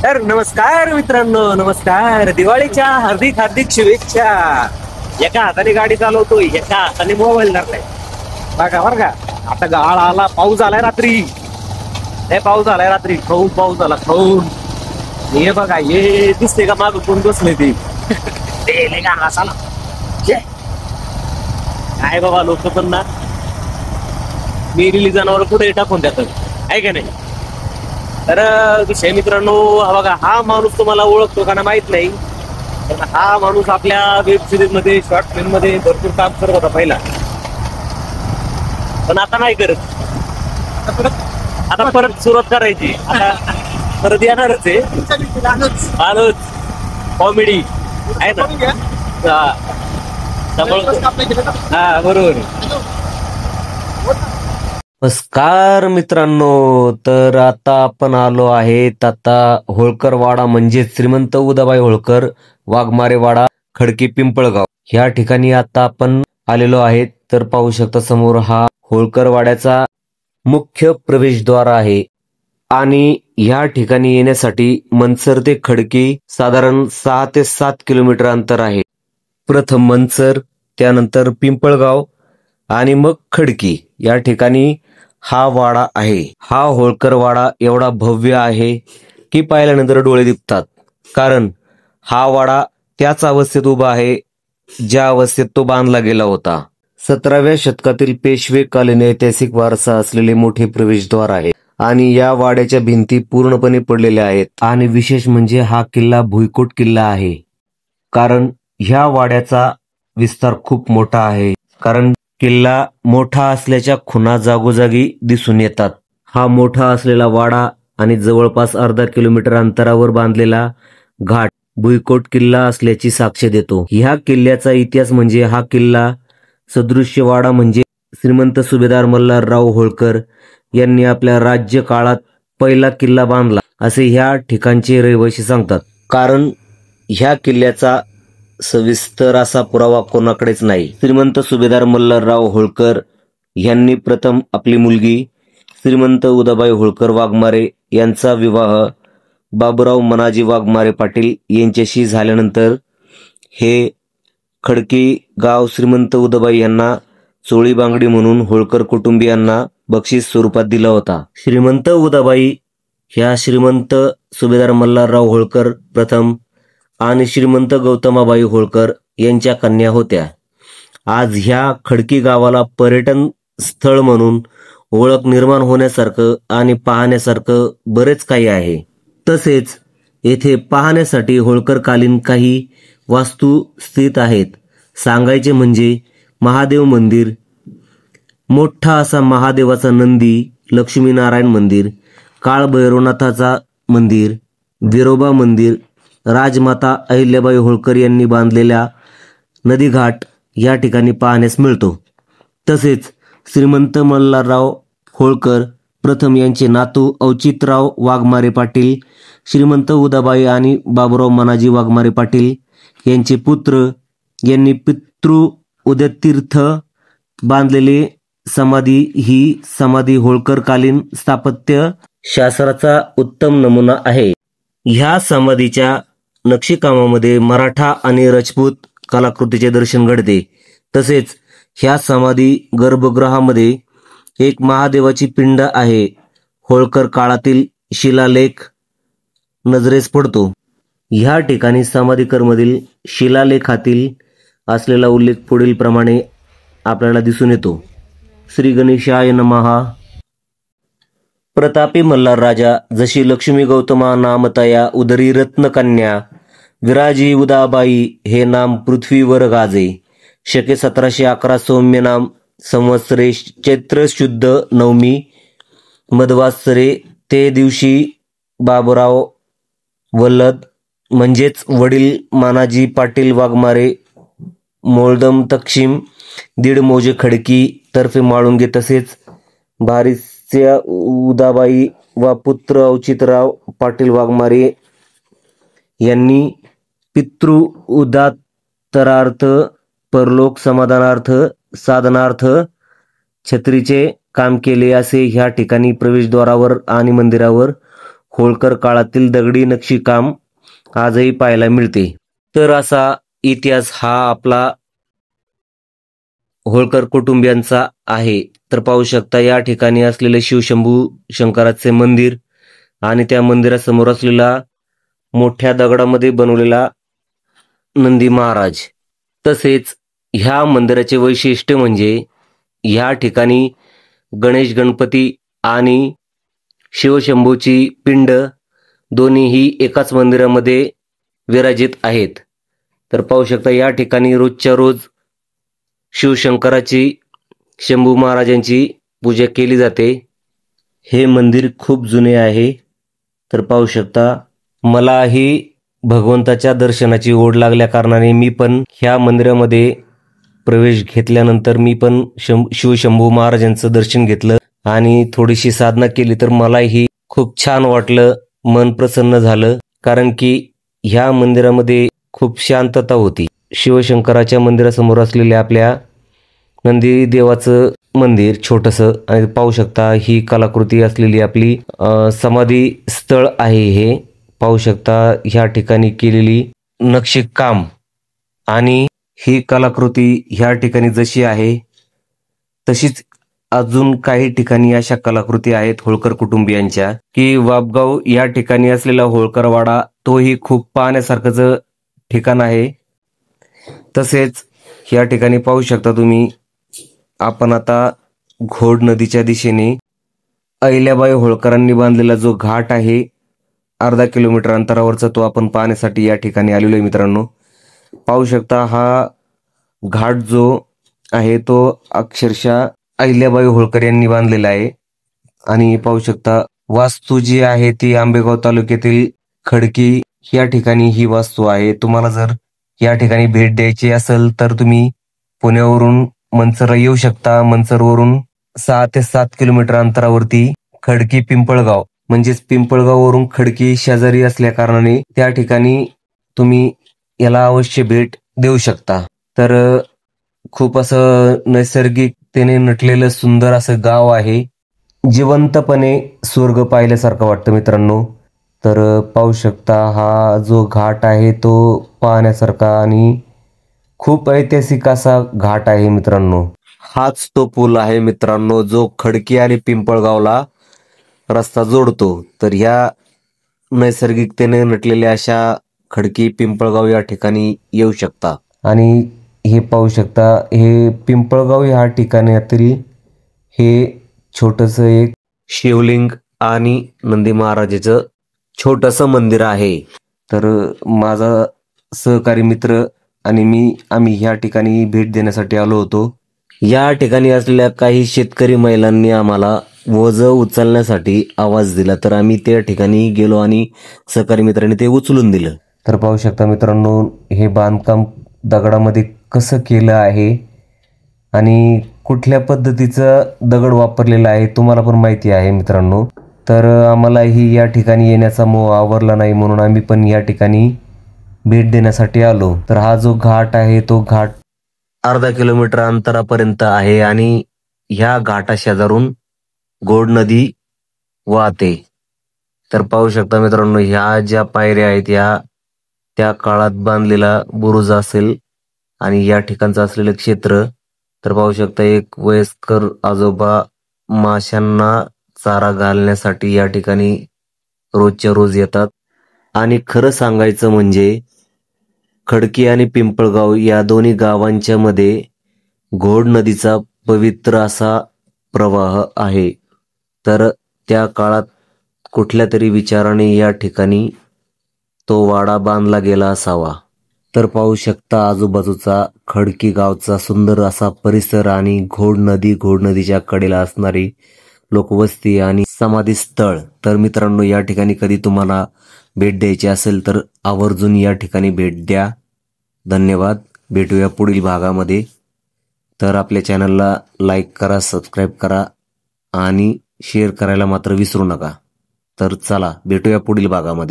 तर नमस्कार मित्रांनो, नमस्कार. दिवाळीच्या हार्दिक हार्दिक शुभेच्छा. एका हाताने गाडी चालवतोय, एका हाताने मोबाईल धरलाय. बघा बरं का, आता गाळ आला, पाऊस आलाय रात्री. हे पाऊस आलाय रात्री, खाऊन पाऊस आला खाऊन. हे बघा, हे दिसते का माग कोण बसले ते गाणं असाला. काय बाबा, लोक पण ना मेलेली जनावर कुठे टाकून देतात, आहे का नाही. तर विषय मित्रांनो, हा बघा, हा माणूस तुम्हाला ओळखतो का ना माहित नाही, पण हा माणूस आपल्या वेब सिरीज मध्ये, शॉर्ट फिल्म मध्ये भरपूर काम करत होता पहिला, पण आता नाही करत. आता परत सुरुवात करायची, आता परत येणारच आहे. माणूस कॉमेडी आहे ना. हा बरोबर. नमस्कार मित्रांनो, तर आता आपण आलो आहेत आता होळकरवाडा म्हणजे श्रीमंत उदाबाई होळकर वाघमारेवाडा खडकी पिंपळगाव ह्या ठिकाणी आता आपण आलेलो आहेत. तर पाहू शकता समोर हा होळकरवाड्याचा मुख्य प्रवेशद्वार आहे आणि ह्या ठिकाणी येण्यासाठी मनसर ते खडकी साधारण 6 ते 7 किलोमीटर अंतर आहे. प्रथम मनसर, त्यानंतर पिंपळगाव आणि मग खडकी या ठिकाणी हा वाडा आहे. हा होळकर वाडा एवढा भव्य आहे की पाहिल्यानंतर डोळे दिपतात, कारण हा वाडा त्याच अवस्थेत उभा आहे ज्या अवस्थेत तो बांधला गेला होता. 17व्या शतकातील पेशवेकालीन ऐतिहासिक वारसा असलेले मोठे प्रवेशद्वार आहे आणि या वाड्याच्या भिंती पूर्णपणे पडलेल्या आहेत. आणि विशेष म्हणजे हा किल्ला भुईकोट किल्ला आहे, कारण ह्या वाड्याचा विस्तार खूप मोठा आहे. कारण किल्ला मोठा असल्याच्या खुणा जागोजागी दिसून येतात. हा मोठा असलेला वाडा आणि जवळपास अर्धा किलोमीटर अंतरावर बांधलेला घाट भुईकोट किल्ला असल्याची साक्ष देतो. ह्या किल्ल्याचा इतिहास म्हणजे हा किल्ला सदृश्य वाडा म्हणजे श्रीमंत सुभेदार मल्हारराव होळकर यांनी आपल्या राज्य काळात पहिला किल्ला बांधला असे ह्या ठिकाणचे रहिवासी सांगतात. कारण ह्या किल्ल्याचा सविस्तर असा पुरावा कोणाकडेच नाही. श्रीमंत सुभेदार मल्हारराव होळकर यांनी प्रथम आपली मुलगी श्रीमंत उदाबाई होळकर वाघमारे यांचा विवाह बाबूराव मनाजी वाघमारे पाटील यांच्याशी झाल्यानंतर हे खडकी गाव श्रीमंत उदाबाई यांना चोळी बांगडी म्हणून होळकर कुटुंबियांना बक्षीस स्वरूपात दिला होता. श्रीमंत उदाबाई ह्या श्रीमंत सुभेदार मल्हारराव होळकर प्रथम आणि श्रीमंत गौतमाबाई होळकर यांच्या कन्या होत्या. आज ह्या खडकी गावाला पर्यटन स्थळ म्हणून ओळख निर्माण होण्यासारखं आणि पाहण्यासारखं बरेच काही आहे. तसेच येथे पाहण्यासाठी होळकरकालीन काही वास्तू स्थित आहेत. सांगायचे म्हणजे महादेव मंदिर, मोठा असा महादेवाचा नंदी, लक्ष्मीनारायण मंदिर, काळभैरवनाथाचा मंदिर, विरोबा मंदिर, राजमाता अहिल्याबाई होळकर यांनी बांधलेल्या नदीघाट या ठिकाणी पाहण्यास मिळतो. तसेच श्रीमंत मल्हारराव होळकर प्रथम यांचे नातू अवचितराव वाघमारे पाटील, श्रीमंत उदाबाई आणि बाबूराव मनाजी वाघमारे पाटील यांचे पुत्र यांनी पितृ उदयतीर्थ बांधलेले समाधी ही समाधी होळकरकालीन स्थापत्य शास्त्राचा उत्तम नमुना आहे. ह्या समाधीच्या नक्षीकामामध्ये मराठा आणि राजपूत कलाकृतीचे दर्शन घडते. तसेच ह्या समाधी गर्भगृहामध्ये एक महादेवाची पिंड आहे. होळकर काळातील शिलालेख नजरेस पडतो. ह्या ठिकाणी समाधीकरमधील शिलालेखातील असलेला उल्लेख पुढील प्रमाणे आपल्याला दिसून येतो. श्री गणेशाय नमः. प्रतापी मल्हार राजा जशी लक्ष्मी गौतमा नामतया उदरी रत्नकन्या विराजी उदाबाई हे नाम पृथ्वीवर गाजे. शके 1711 सौम्य नाम संवत्सरे चैत्र शुद्ध नवमी मधवासरे ते दिवशी बाबूराव वल्लद म्हणजेच वडील मानाजी पाटील वाघमारे मोळदम तक्षिम दीड मोजे खडकी तर्फे माळुंगे तसेच भारीच्या उदाबाई व पुत्र अवचितराव पाटील वाघमारे यांनी पितृ उदात्तरार्थ परलोक समाधानार्थ साधनार्थ छत्रीचे काम केले असे ह्या ठिकाणी प्रवेशद्वारावर आणि मंदिरावर होळकर काळातील दगडी नक्षीकाम आजही पाहायला मिळते. तर असा इतिहास हा आपला होळकर कुटुंबियांचा आहे. तर पाहू शकता या ठिकाणी असलेले शिवशंभू शंकराचे मंदिर आणि त्या मंदिरासमोर असलेला मोठ्या दगडामध्ये बनवलेला नंदी महाराज. तसेच ह्या मंदिराचे वैशिष्ट्य म्हणजे ह्या ठिकाणी गणेश गणपती आणि शिवशंभूची पिंड दोन्हीही एकाच मंदिरामध्ये विराजित आहेत. तर पाहू शकता या ठिकाणी रोजच्या रोज शिवशंकराची शंभू महाराजांची पूजा केली जाते. हे मंदिर खूप जुने आहे. तर पाहू शकता मलाही भगवंताच्या दर्शनाची ओढ लागल्या कारणाने मी पण ह्या मंदिरामध्ये प्रवेश घेतल्यानंतर मी पण शिवशंभू महाराजांचं दर्शन घेतलं आणि थोडीशी साधना केली. तर मलाही खूप छान वाटलं, मन प्रसन्न झालं, कारण की ह्या मंदिरामध्ये खूप शांतता होती. शिवशंकराच्या मंदिरासमोर असलेल्या आपल्या नंदी देवाचं मंदिर छोटंसं आणि पाहू शकता ही कलाकृती असलेली आपली समाधी स्थळ आहे. हे पाहू शकता ह्या ठिकाणी केलेली नक्षीकाम आणि ही कलाकृती ह्या ठिकाणी जशी आहे तशीच अजून काही ठिकाणी अशा कलाकृती आहेत होळकर कुटुंबियांच्या, की वापगाव या ठिकाणी असलेला होळकरवाडा तोही खूप पाहण्यासारखंच ठिकाण आहे. तसेच या ठिकाणी पाहू शकता तुम्ही, आपण आता घोड नदीच्या दिशेने अहिल्याबाई होळकरांनी बांधलेला जो घाट आहे अर्धा किलोमीटर अंतरावरचा, तो आपण पाहण्यासाठी या ठिकाणी आलेलो आहे मित्रांनो. पाहू शकता हा घाट जो आहे तो अक्षरशः अहिल्याबाई होळकर यांनी बांधलेला आहे. आणि पाहू शकता वास्तू जी आहे ती आंबेगाव तालुक्यातील खडकी या ठिकाणी ही वास्तू आहे. तुम्हाला जर या ठिकाणी भेट द्यायची असेल तर तुम्ही पुण्यावरून मनसरला येऊ शकता. मनसरवरून 6 ते 7 किलोमीटर अंतरावरती खडकी पिंपळगाव, म्हणजेच पिंपळगाववरून खडकी शेजारी असल्या कारणाने त्या ठिकाणी तुम्ही याला अवश्य भेट देऊ शकता. तर खूप असं नैसर्गिकतेने नटलेलं सुंदर असं गाव आहे. जिवंतपणे स्वर्ग पाहिल्यासारखं वाटतं मित्रांनो. तर पाहू शकता हा जो घाट आहे तो पाहण्यासारखा आणि खूप ऐतिहासिक असा घाट आहे मित्रांनो. हाच तो पूल आहे मित्रांनो जो खडकी आणि पिंपळगावला रस्ता जोडतो. तर ह्या नैसर्गिकतेने नटलेल्या अशा खडकी पिंपळगाव या ठिकाणी येऊ शकता. आणि हे पाहू शकता हे पिंपळगाव ह्या ठिकाणातील हे छोटंसं एक शिवलिंग आणि नंदी महाराजाचं छोटंसं मंदिर आहे. तर माझा सहकारी मित्र आणि आम्ही ह्या ठिकाणी भेट देण्यासाठी आलो होतो. या ठिकाणी असलेल्या काही शेतकरी महिलांनी आम्हाला ओझं उचलण्यासाठी आवाज दिला, तर आम्ही त्या ठिकाणी गेलो आणि सहकारी मित्रांनी ते उचलून दिलं. तर पाहू शकता मित्रांनो हे बांधकाम दगडामध्ये कसं केलं आहे आणि कुठल्या पद्धतीचं दगड वापरलेला आहे तुम्हाला पण माहिती आहे मित्रांनो. तर आम्हालाही या ठिकाणी येण्याचा मोह आवरला नाही, म्हणून आम्ही पण या ठिकाणी भेट देण्यासाठी आलो. तर हा जो घाट आहे तो घाट अर्धा किलोमीटर अंतरापर्यंत आहे आणि ह्या घाटा शेजारून घोड नदी वाहते. तर पाहू शकता मित्रांनो ह्या ज्या पायऱ्या आहेत ह्या त्या काळात बांधलेला बुरुज असेल आणि या ठिकाणचं असलेलं क्षेत्र. तर पाहू शकता एक वयस्कर आजोबा माशांना चारा घालण्यासाठी या ठिकाणी रोजच्या रोज येतात. आणि खरं सांगायचं म्हणजे खडकी आणि पिंपळगाव या दोन्ही गावांच्या मध्ये घोड नदीचा पवित्र असा प्रवाह आहे. तर त्या काळात कुठल्या तरी विचाराने या ठिकाणी तो वाडा बांधला गेला असावा. तर पाहू शकता आजूबाजूचा खडकी गावचा सुंदर असा परिसर आणि घोड नदीच्या कडेला असणारी लोकवस्ती आणि समाधी स्थळ. तर मित्रांनो या ठिकाणी कधी तुम्हाला भेट द्यायची असेल तर आवर्जून या ठिकाणी भेट द्या. धन्यवाद. भेटूया पुढील भागामध्ये. तर आपल्या चॅनलला लाईक करा, सबस्क्राईब करा आणि शेअर करायला मात्र विसरू नका. तर चला भेटूया पुढील भागामध्ये.